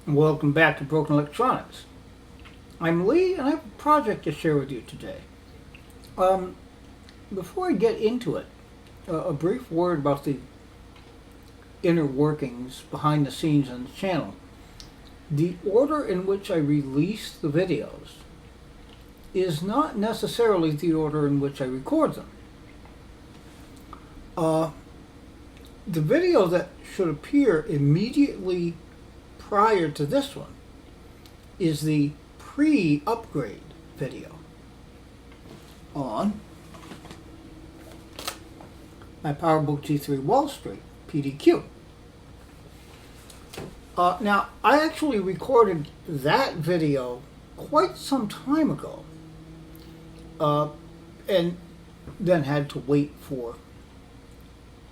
and welcome back to Broken Electronics. I'm Lee, and I have a project to share with you today. Before I get into it, a brief word about the inner workings behind the scenes on the channel. The order in which I release the videos is not necessarily the order in which I record them. The video that should appear immediately prior to this one is the pre-upgrade video on my PowerBook G3 Wallstreet PDQ. Now, I actually recorded that video quite some time ago and then had to wait for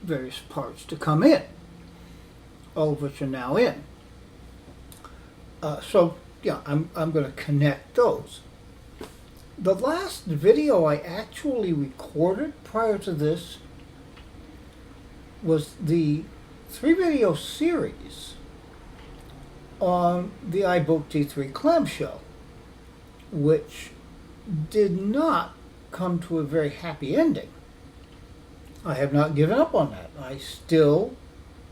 various parts to come in, all of which are now in. So I'm going to connect those. The last video I actually recorded prior to this was the 3-video series on the iBook G3 clamshell, which did not come to a very happy ending. I have not given up on that. I still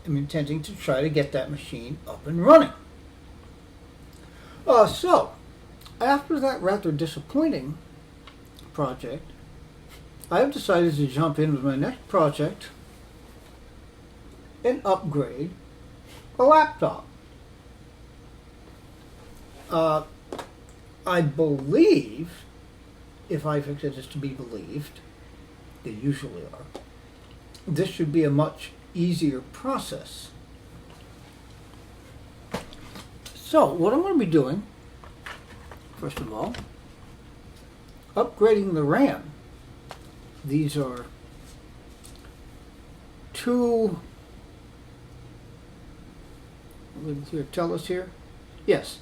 am intending to try to get that machine up and running. So, after that rather disappointing project, I have decided to jump in with my next project and upgrade a laptop. I believe, if I fix it is to be believed, they usually are, this should be a much easier process. So, what I'm going to be doing, first of all, upgrading the RAM. These are two, here, tell us here, yes,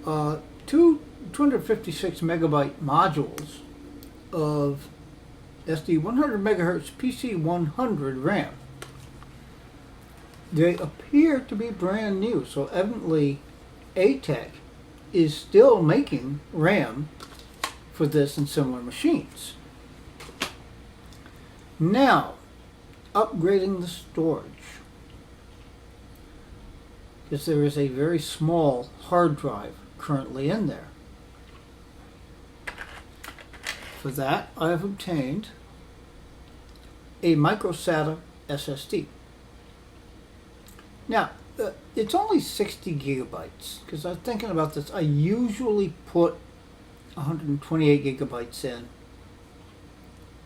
two 256 megabyte modules of SD 100 megahertz PC100 RAM. They appear to be brand new, so evidently ATEC is still making RAM for this and similar machines. Now, upgrading the storage, because there is a very small hard drive currently in there. For that, I have obtained a micro-SATA SSD. Now, it's only 60 gigabytes, because I was thinking about this. I usually put 128 gigabytes in.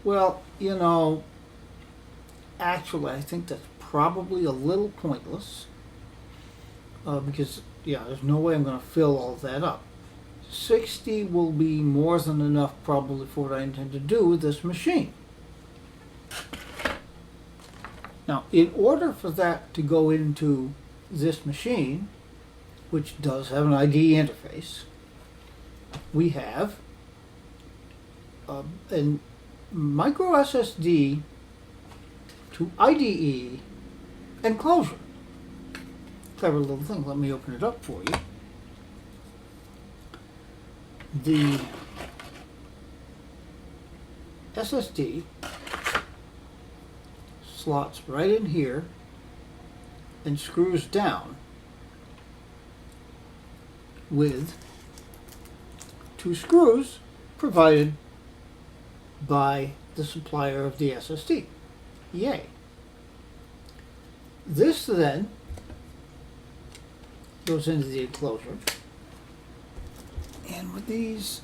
Well, you know, actually I think that's probably a little pointless, because, yeah, there's no way I'm going to fill all that up. 60 will be more than enough probably for what I intend to do with this machine. Now, in order for that to go into this machine, which does have an IDE interface, we have a micro SSD to IDE enclosure. Clever little thing. Let me open it up for you. The SSD slots right in here and screws down with two screws provided by the supplier of the SSD. Yay. This then goes into the enclosure, and with these,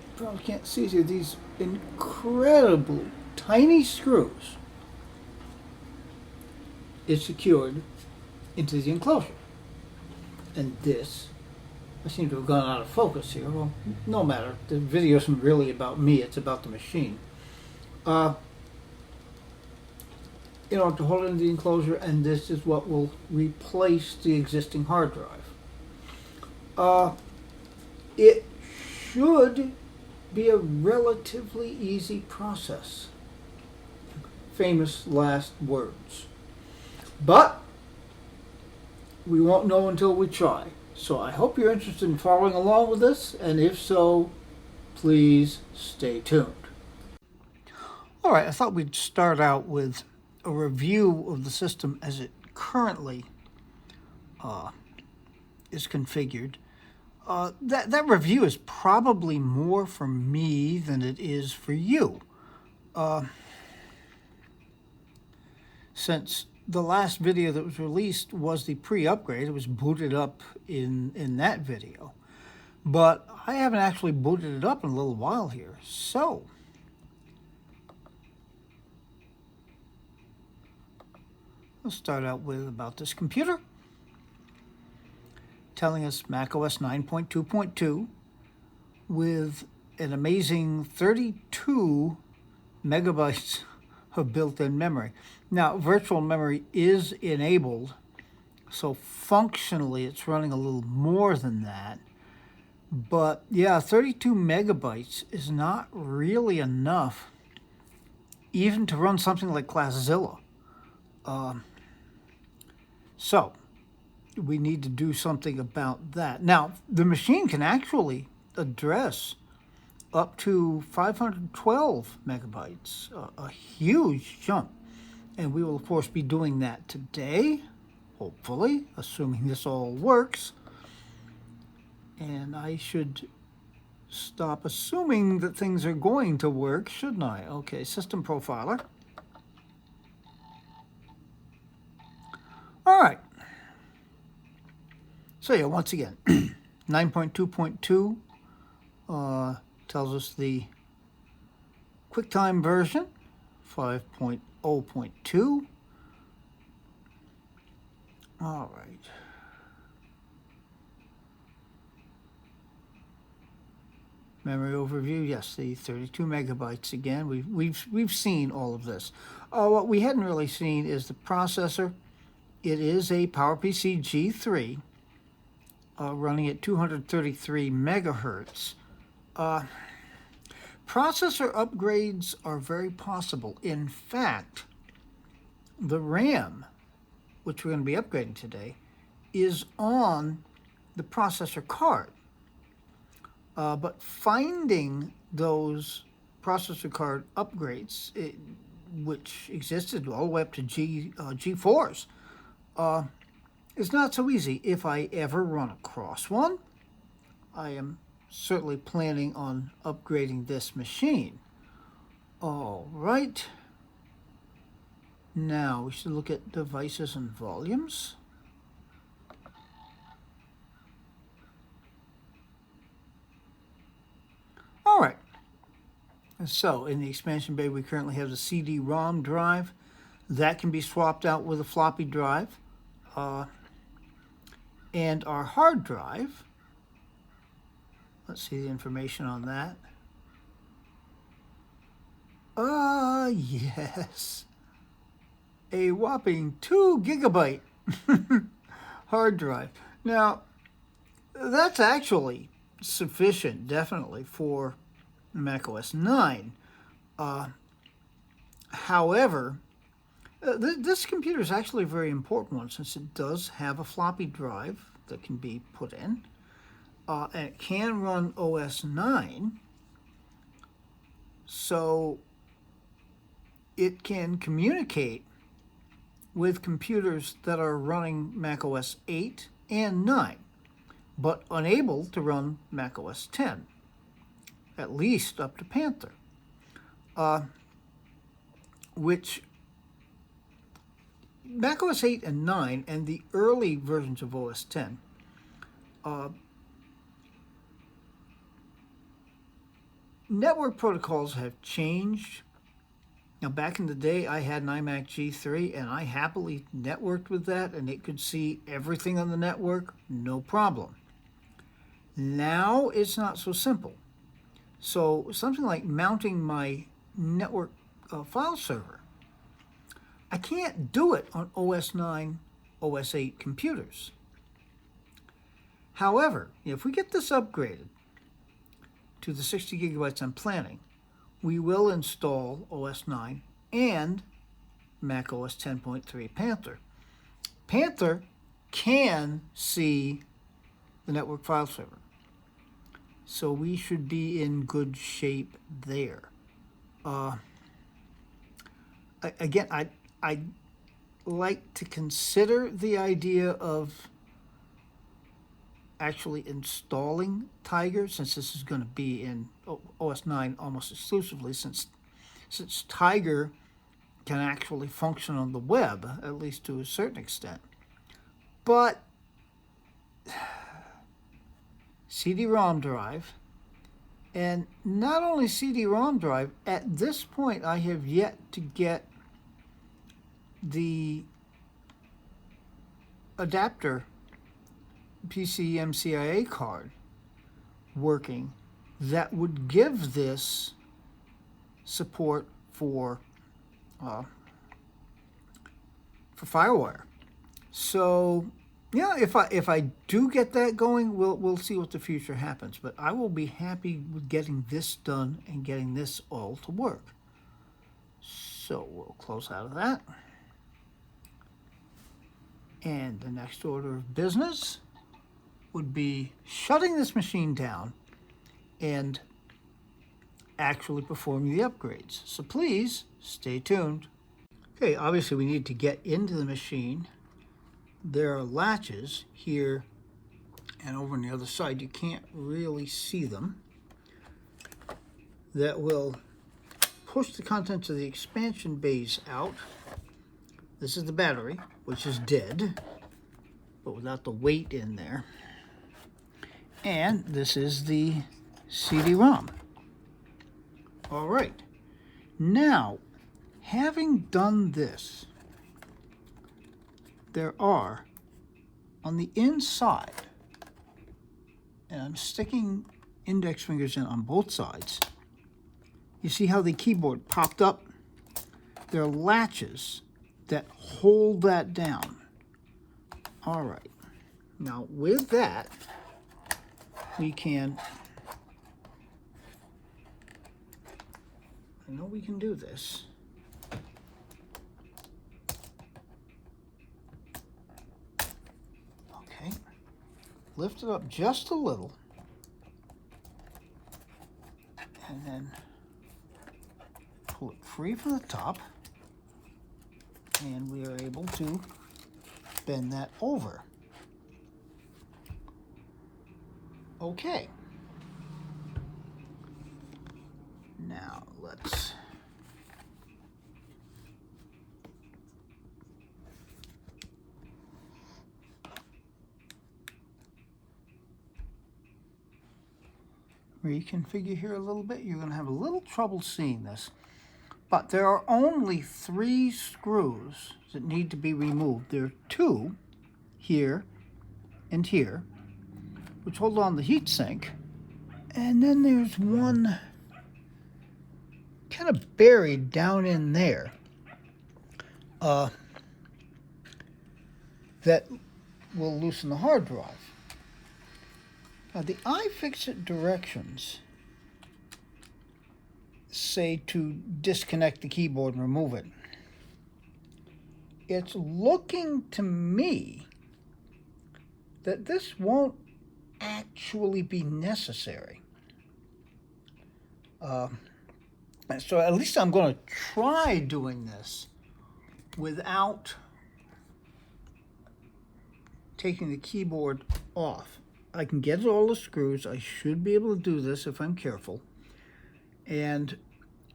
you probably can't see here, these incredibly tiny screws, it's secured into the enclosure. And this, I seem to have gone out of focus here. Well, no matter. The video isn't really about me, it's about the machine. In order to hold it in the enclosure, and this is what will replace the existing hard drive. It should be a relatively easy process. Famous last words. But we won't know until we try. So I hope you're interested in following along with this, and if so, please stay tuned. All right, I thought we'd start out with a review of the system as it currently is configured. That review is probably more for me than it is for you. Since the last video that was released was the pre-upgrade, it was booted up in that video. But I haven't actually booted it up in a little while here. So let's start out with about this computer. Telling us macOS 9.2.2 with an amazing 32 megabytes of built-in memory. Now, virtual memory is enabled, so functionally it's running a little more than that. But yeah, 32 megabytes is not really enough even to run something like ClassZilla. So we need to do something about that. Now, the machine can actually address up to 512 megabytes, a huge jump. And we will, of course, be doing that today, hopefully, assuming this all works. And I should stop assuming that things are going to work, shouldn't I? Okay, System Profiler. All right. So yeah, once again, 9.2.2 tells us the QuickTime version, 5.0.2. All right. Memory overview, yes, the 32 megabytes again. We've seen all of this. What we hadn't really seen is the processor. It is a PowerPC G3 running at 233 megahertz. Processor upgrades are very possible. In fact, the RAM, which we're going to be upgrading today, is on the processor card. But finding those processor card upgrades, which existed all the way up to G4s, is not so easy. If I ever run across one, I am certainly planning on upgrading this machine. All right. Now we should look at devices and volumes. All right. So in the expansion bay, we currently have the CD-ROM drive. That can be swapped out with a floppy drive. And our hard drive, let's see the information on that. Yes. A whopping 2 gigabyte hard drive. Now, that's actually sufficient, definitely, for macOS 9. However, this computer is actually a very important one since it does have a floppy drive that can be put in. And it can run OS 9. So it can communicate with computers that are running macOS 8 and 9, but unable to run macOS 10, at least up to Panther, which macOS 8 and 9 and the early versions of OS 10 network protocols have changed. Now, back in the day, I had an iMac G3, and I happily networked with that, and it could see everything on the network, no problem. Now, it's not so simple. So, something like mounting my network file server, I can't do it on OS 9, OS 8 computers. However, if we get this upgraded to the 60 gigabytes I'm planning, we will install OS 9 and macOS 10.3 Panther. Panther can see the network file server. So we should be in good shape there. Again, I like to consider the idea of actually installing Tiger, since this is going to be in OS 9 almost exclusively, since Tiger can actually function on the web, at least to a certain extent. But CD-ROM drive, and not only CD-ROM drive, at this point I have yet to get the adapter PCMCIA card working that would give this support for FireWire. So yeah, if I do get that going, we'll see what the future happens. But I will be happy with getting this done and getting this all to work. So we'll close out of that. And the next order of business would be shutting this machine down and actually performing the upgrades. So please stay tuned. Okay, obviously we need to get into the machine. There are latches here and over on the other side. You can't really see them. That will push the contents of the expansion bays out. This is the battery, which is dead, but without the weight in there. And this is the CD-ROM. All right. Now, having done this, there are, on the inside, and I'm sticking index fingers in on both sides, you see how the keyboard popped up? There are latches that hold that down. All right. Now, with that, we can, I know we can do this. Okay. Lift it up just a little. And then pull it free from the top. And we are able to bend that over. Okay. Now let's reconfigure here a little bit. You're going to have a little trouble seeing this. But there are only 3 screws that need to be removed. There are 2 here and here, which hold on the heatsink. And then there's one kind of buried down in there that will loosen the hard drive. Now, the iFixit directions say to disconnect the keyboard and remove it. It's looking to me that this won't actually be necessary. So at least I'm going to try doing this without taking the keyboard off. I can get all the screws. I should be able to do this if I'm careful. And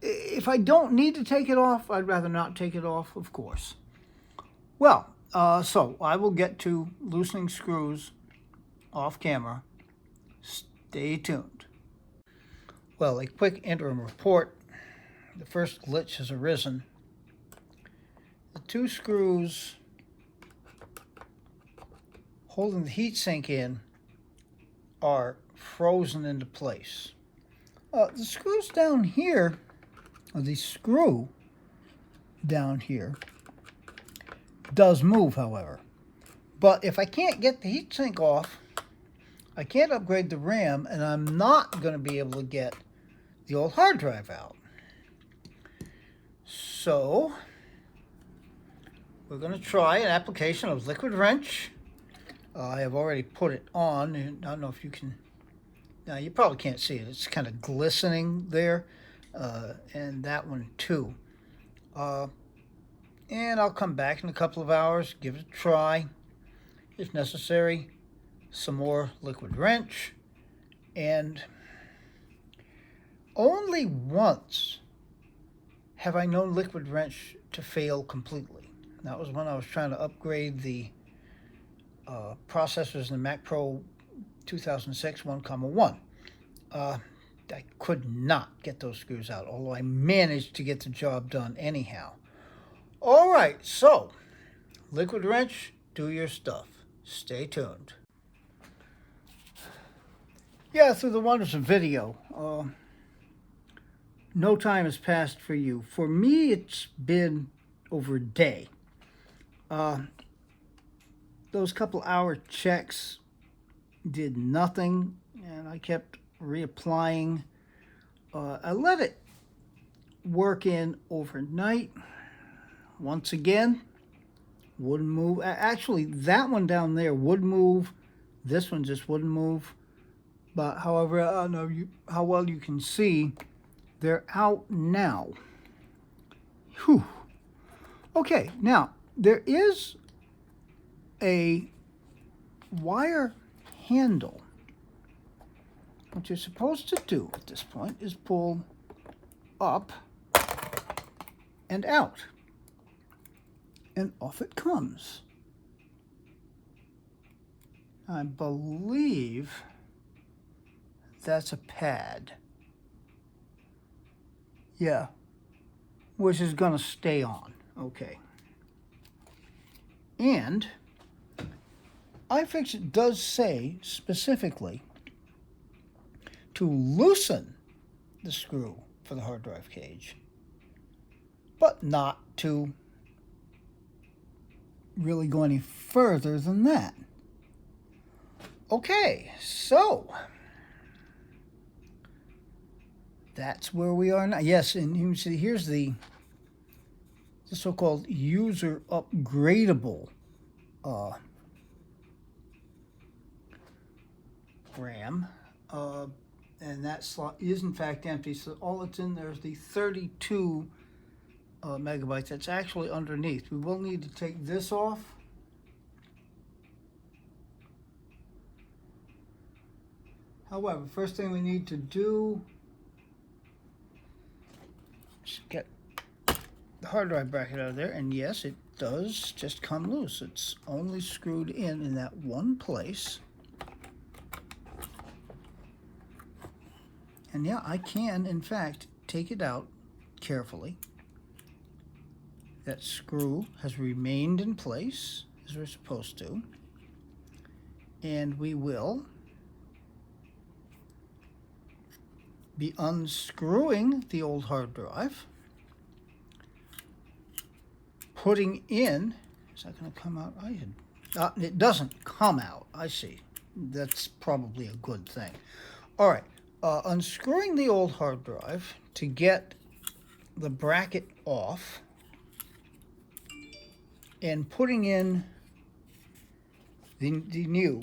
if I don't need to take it off, I'd rather not take it off, of course. Well, so I will get to loosening screws off camera. Stay tuned. Well, a quick interim report. The first glitch has arisen. The 2 screws holding the heatsink in are frozen into place. The screws down here, or the screw down here, does move, however. But if I can't get the heatsink off, I can't upgrade the RAM, and I'm not going to be able to get the old hard drive out. So we're going to try an application of liquid wrench I have already put it on, and I don't know if you can. Now you probably can't see it. It's kind of glistening there, and that one too. And I'll come back in a couple of hours, give it a try. If necessary, some more liquid wrench. And only once have I known liquid wrench to fail completely. That was when I was trying to upgrade the processors in the Mac Pro 2006 1,1. I could not get those screws out, although I managed to get the job done anyhow. All right, so liquid wrench, do your stuff. Stay tuned. Yeah, through the wonders of video, no time has passed for you. For me, it's been over a day. Those couple hour checks did nothing, and I kept reapplying. I let it work in overnight. Once again, wouldn't move. Actually, that one down there would move. This one just wouldn't move. But however, I don't know how well you can see, they're out now. Whew. Okay, now there is a wire handle. What you're supposed to do at this point is pull up and out. And off it comes. I believe that's a pad. Yeah, which is going to stay on. Okay. And iFixit does say specifically to loosen the screw for the hard drive cage, but not to really go any further than that. Okay, so that's where we are now. Yes, and you can see here's the so-called user upgradable RAM, and that slot is in fact empty. So all that's in there is the 32 megabytes. That's actually underneath. We will need to take this off. However, first thing we need to do is get the hard drive bracket out of there, and yes, it does just come loose. It's only screwed in that one place. And yeah, I can in fact take it out carefully. That screw has remained in place as we're supposed to. And we will be unscrewing the old hard drive, putting in, is that going to come out? It doesn't come out. I see. That's probably a good thing. All right, unscrewing the old hard drive to get the bracket off, and putting in the new.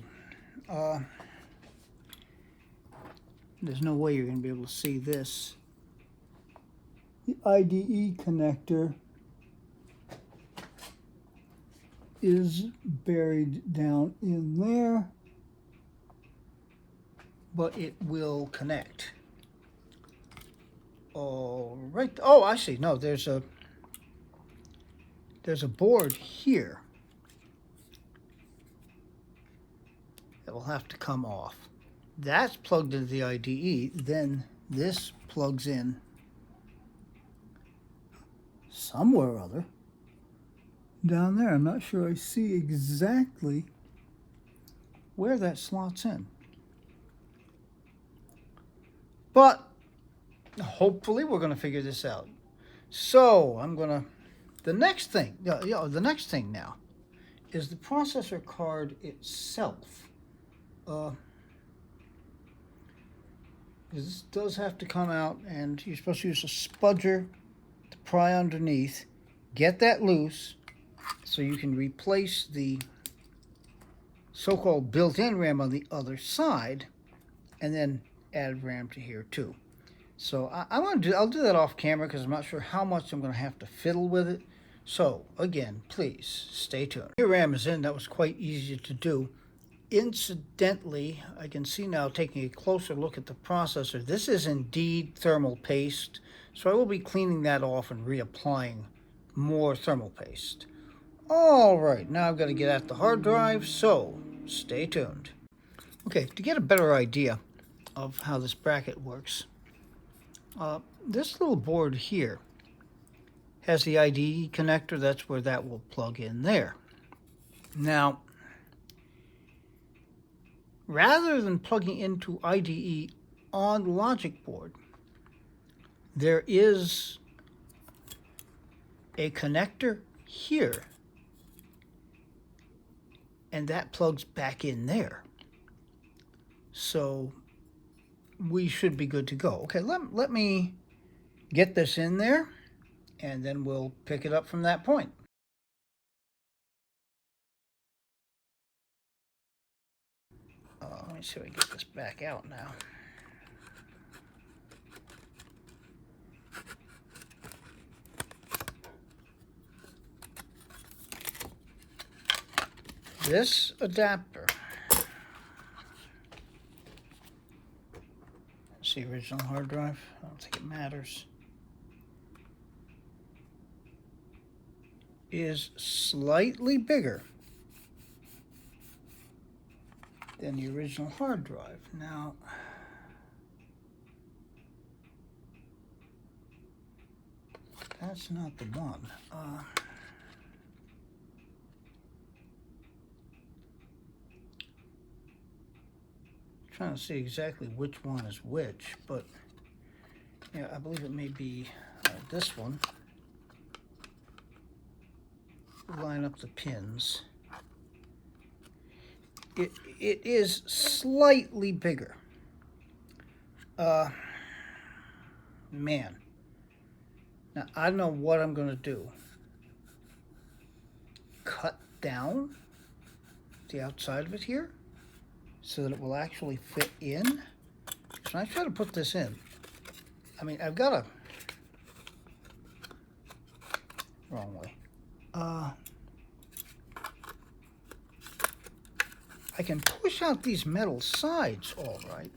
There's no way you're going to be able to see this. The IDE connector is buried down in there, but it will connect. All right. Oh, I see. No, there's a board here that will have to come off. That's plugged into the IDE. Then this plugs in somewhere or other down there. I'm not sure I see exactly where that slots in, but hopefully we're going to figure this out. So the next thing now is the processor card itself. This does have to come out, and you're supposed to use a spudger to pry underneath, get that loose, so you can replace the so-called built-in RAM on the other side, and then add RAM to here too. So I'll do that off camera because I'm not sure how much I'm going to have to fiddle with it. So again, please stay tuned. Your RAM is in. That was quite easy to do. Incidentally, I can see now, taking a closer look at the processor, this is indeed thermal paste. So I will be cleaning that off and reapplying more thermal paste. All right, now I've got to get at the hard drive, so stay tuned. Okay, to get a better idea of how this bracket works, this little board here has the IDE connector. That's where that will plug in there. Now, rather than plugging into IDE on the logic board, there is a connector here, and that plugs back in there. So we should be good to go. Okay, let me get this in there, and then we'll pick it up from that point. Let me see if I can get this back out now. This adapter, it's the original hard drive. I don't think it matters. Is slightly bigger than the original hard drive. Now, that's not the one. Trying to see exactly which one is which, but yeah, I believe it may be this one. Line up the pins. It is slightly bigger. Man. Now, I don't know what I'm going to do. Cut down the outside of it here so that it will actually fit in. So when I try to put this in, I mean, I've got a... wrong way. I can push out these metal sides all right.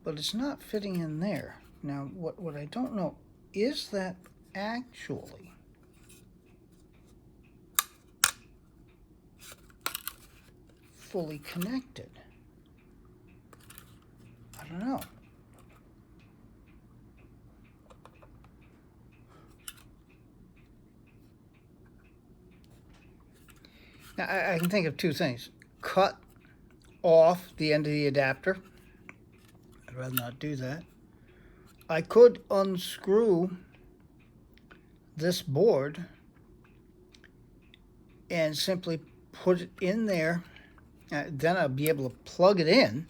But it's not fitting in there. Now, what I don't know, is that actually fully connected? I don't know. Now, I can think of two things. Cut off the end of the adapter. I'd rather not do that. I could unscrew this board and simply put it in there. Then I'll be able to plug it in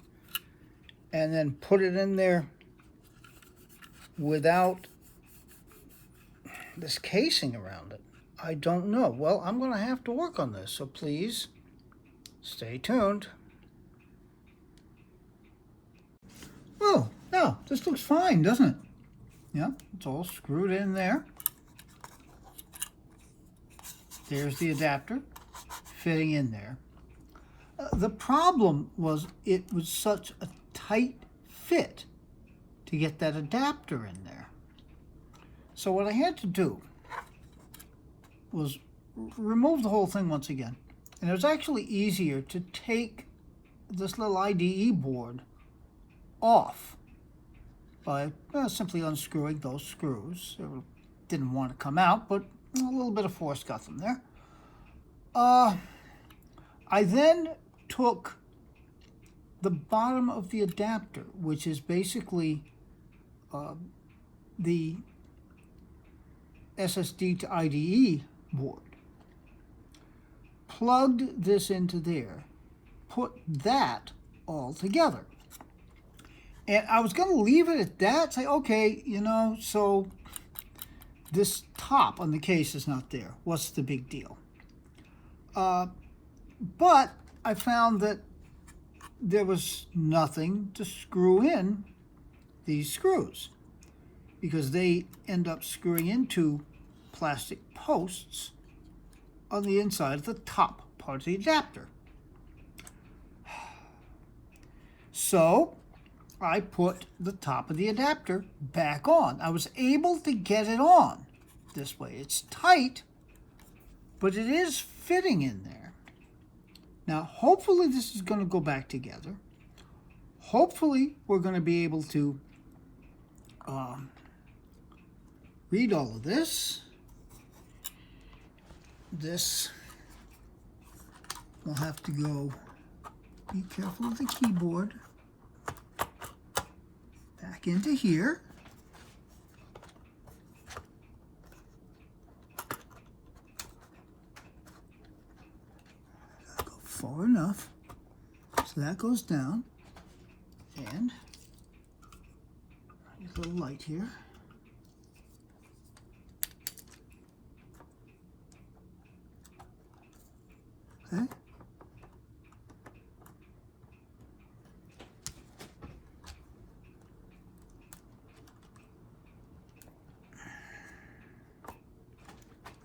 and then put it in there without this casing around it. I don't know. Well, I'm going to have to work on this, so please stay tuned. Oh, no, this looks fine, doesn't it? Yeah, it's all screwed in there. There's the adapter fitting in there. The problem was it was such a tight fit to get that adapter in there. So what I had to do was remove the whole thing once again. And it was actually easier to take this little IDE board off by simply unscrewing those screws. They didn't want to come out, but a little bit of force got them there. I then took the bottom of the adapter, which is basically the SSD to IDE board, plugged this into there, put that all together. And I was going to leave it at that, say, okay, so this top on the case is not there. What's the big deal? But I found that there was nothing to screw in these screws, because they end up screwing into plastic posts on the inside of the top part of the adapter. So I put the top of the adapter back on. I was able to get it on this way. It's tight, but it is fitting in there. Now, hopefully this is going to go back together. Hopefully we're going to be able to read all of this. This will have to go, be careful of the keyboard, back into here. Go far enough so that goes down, and a little light here. Okay.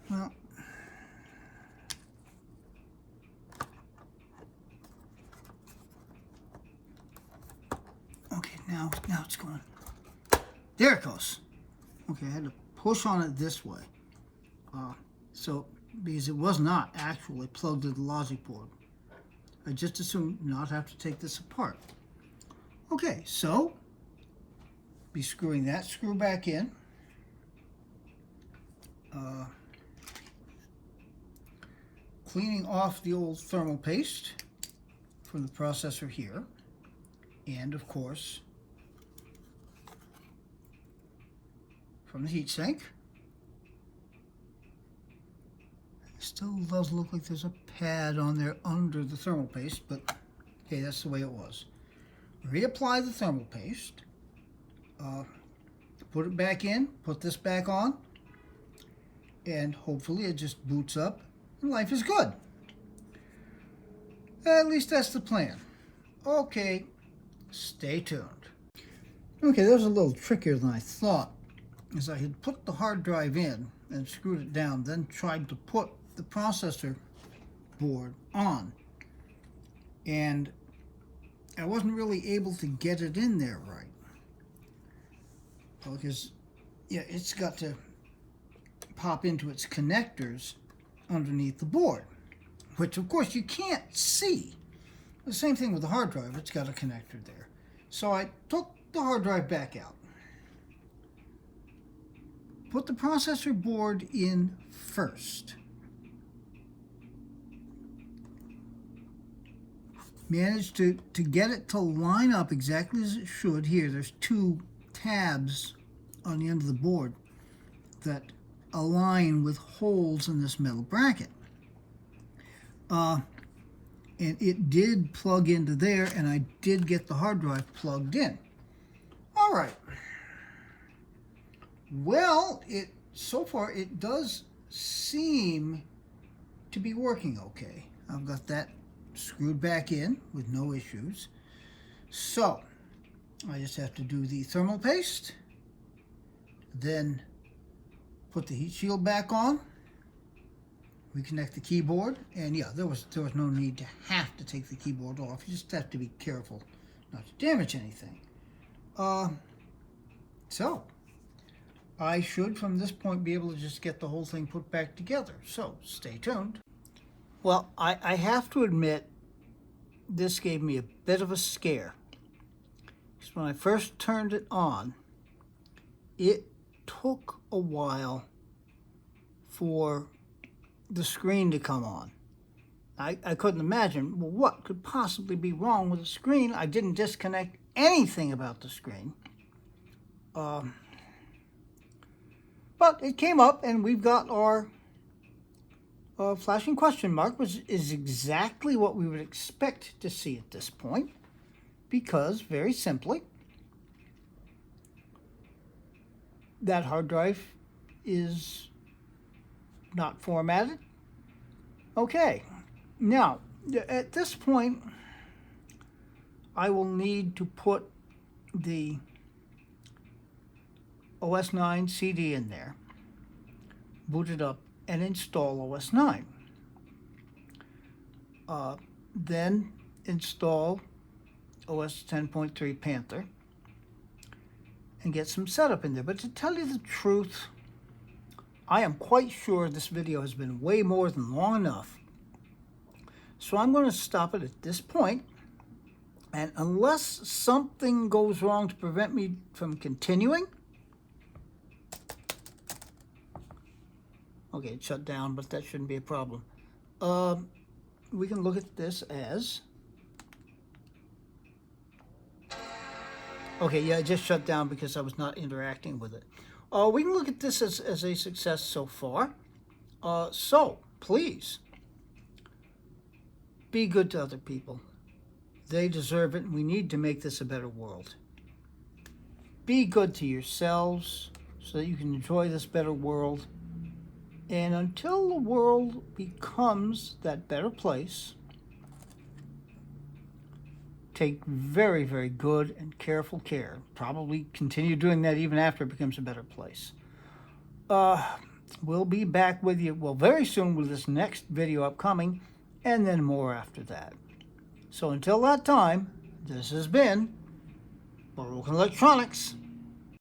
Well, okay, now it's going. There it goes. Okay, I had to push on it this way. Because it was not actually plugged to the logic board. I just assumed not have to take this apart. Okay, so be screwing that screw back in. Cleaning off the old thermal paste from the processor here, and of course from the heatsink. Still does look like there's a pad on there under the thermal paste, but okay, that's the way it was. Reapply the thermal paste, put it back in, put this back on, and hopefully it just boots up and life is good. At least that's the plan. Okay, stay tuned. Okay, that was a little trickier than I thought, as I had put the hard drive in and screwed it down, then tried to put the processor board on, and I wasn't really able to get it in there right, because it's got to pop into its connectors underneath the board, which of course you can't see. The same thing with the hard drive, it's got a connector there. So I took the hard drive back out, put the processor board in first, managed to get it to line up exactly as it should. Here, there's two tabs on the end of the board that align with holes in this metal bracket. And it did plug into there, and I did get the hard drive plugged in. All right. Well, so far it does seem to be working okay. I've got that screwed back in with no issues. So I just have to do the thermal paste, then put the heat shield back on, reconnect the keyboard, and yeah, there was no need to have to take the keyboard off. You just have to be careful not to damage anything. So I should from this point be able to just get the whole thing put back together. So stay tuned. Well, I have to admit, this gave me a bit of a scare. Because when I first turned it on, it took a while for the screen to come on. I couldn't imagine, well, what could possibly be wrong with the screen? I didn't disconnect anything about the screen. But it came up, and we've got our flashing question mark, which is exactly what we would expect to see at this point, because very simply, that hard drive is not formatted. Okay, now at this point I will need to put the OS 9 CD in there, boot it up, and install OS 9. Then install OS 10.3 Panther and get some setup in there. But to tell you the truth, I am quite sure this video has been way more than long enough. So I'm going to stop it at this point. And unless something goes wrong to prevent me from continuing, okay, it shut down, but that shouldn't be a problem. We can look at this as, okay, yeah, it just shut down because I was not interacting with it. We can look at this as a success so far. So, please, be good to other people. They deserve it, and we need to make this a better world. Be good to yourselves so that you can enjoy this better world. And until the world becomes that better place, take very, very good and careful care. Probably continue doing that even after it becomes a better place. We'll be back with you, well, very soon with this next video upcoming, and then more after that. So until that time, this has been PowerBook Electronics.